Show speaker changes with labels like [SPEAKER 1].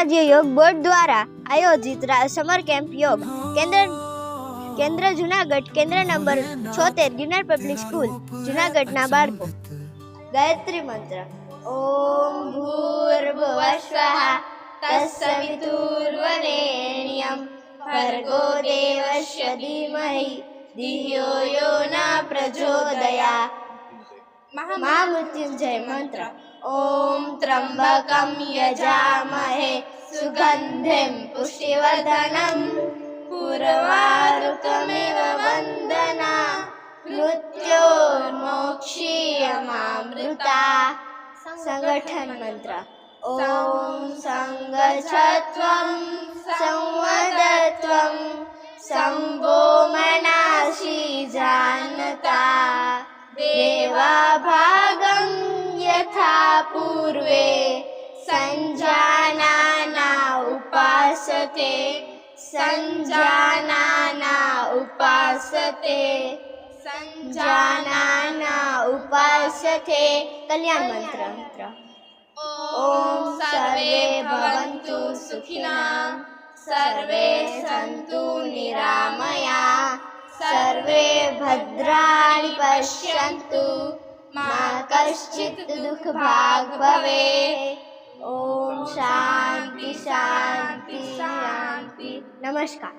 [SPEAKER 1] राज्य योग बोर्ड द्वारा आयोजित समर कैंप योग केंद्र जूनागढ़ केंद्र number 76 Girnar public school Junagadh ना बाळको। गायत्री मंत्र ओम भूर्भुवस्वः तत्सवितुर्वरेण्यं भर्गो देवस्य धीमहि धियो यो न प्रचोदयात्। महामृत्युंजय मंत्र ओम त्र्यंबकं यजामहे सुगंधिं पुष्टिवर्धनं पूर्वारुकमिव वन्दना मृत्योर्मोक्षीयमामृता। संगठन मंत्र ओम संगच्छत्वं संवदत्वं संभो मनासि जानता देवा भागं यथा पूर्वे संजानाना उपासते संजानाना उपासते। कल्याण मंत्र ओम सर्वे भवन्तु सुखिनः सर्वे सन्तु निरामया सर्वे भद्राणि पश्यन्तु मा कश्चित् दुःखभाग् भवेत्। ओम शांति शांति शांति। नमस्कार।